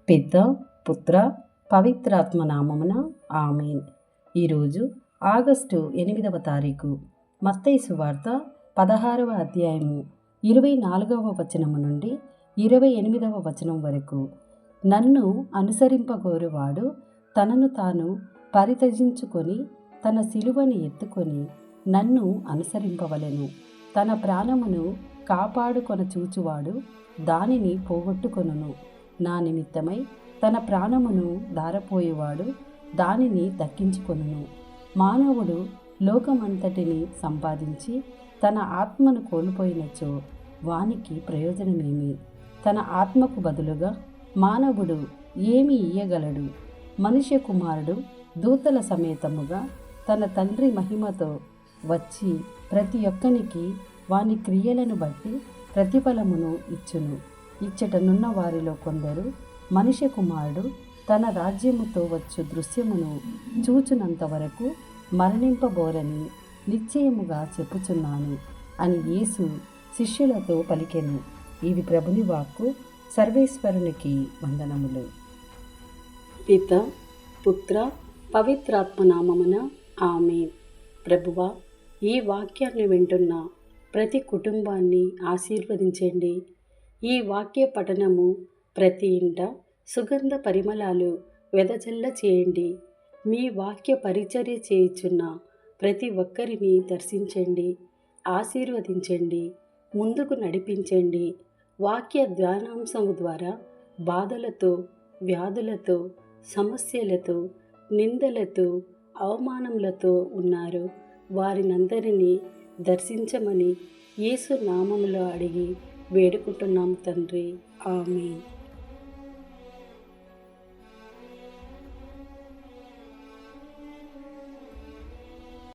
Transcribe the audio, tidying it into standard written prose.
పిత పుత్ర పవిత్రాత్మ నామమున ఆమేన్. ఈరోజు ఆగస్టు 8వ తారీఖు. మత్తయి సువార్త 16వ అధ్యాయము 24వ వచనము నుండి 28వ వచనం వరకు. నన్ను అనుసరింపగోరువాడు తనను తాను పరిత్యజించుకొని తన సిలువని ఎత్తుకొని నన్ను అనుసరింపవలెను. తన ప్రాణమును కాపాడుకొన చూచువాడు దానిని పోగొట్టుకొనును. నా నిమిత్తమై తన ప్రాణమును ధారపోయేవాడు దానిని దక్కించుకొనును. మానవుడు లోకమంతటిని సంపాదించి తన ఆత్మను కోల్పోయినచో వానికి ప్రయోజనమేమి? తన ఆత్మకు బదులుగా మానవుడు ఏమి ఇయ్యగలడు? మనుష్య కుమారుడు దూతల సమేతముగా తన తండ్రి మహిమతో వచ్చి ప్రతి ఒక్కనికి వాని క్రియలను బట్టి ప్రతిఫలమును ఇచ్చును. ఇచ్చటనున్న వారిలో కొందరు మనుష్య కుమారుడు తన రాజ్యముతో వచ్చు దృశ్యమును చూచునంత వరకు మరణింపబోరని నిశ్చయముగా చెప్పుచున్నాను అని యేసు శిష్యులతో పలికెను. ఇది ప్రభుని వాక్కు. సర్వేశ్వరునికి వందనములు. పిత పుత్ర పవిత్రాత్మ నామమున ఆమేన్. ప్రభువా, ఈ వాక్యాన్ని వింటున్న ప్రతి కుటుంబాన్ని ఆశీర్వదించండి. ఈ వాక్య పఠనము ప్రతి ఇంట సుగంధ పరిమళాలు వెదజల్ల చేయండి. మీ వాక్య పరిచర్య చేయుచున్న ప్రతి ఒక్కరిని దర్శించండి, ఆశీర్వదించండి, ముందుకు నడిపించండి. వాక్య ధ్యానాంశము ద్వారా బాధలతో, వ్యాధులతో, సమస్యలతో, నిందలతో, అవమానములతో ఉన్నారు వారినందరినీ దర్శించమని యేసు నామములో అడిగి వేడుకుంటున్నాం తండ్రి. ఆమేన్.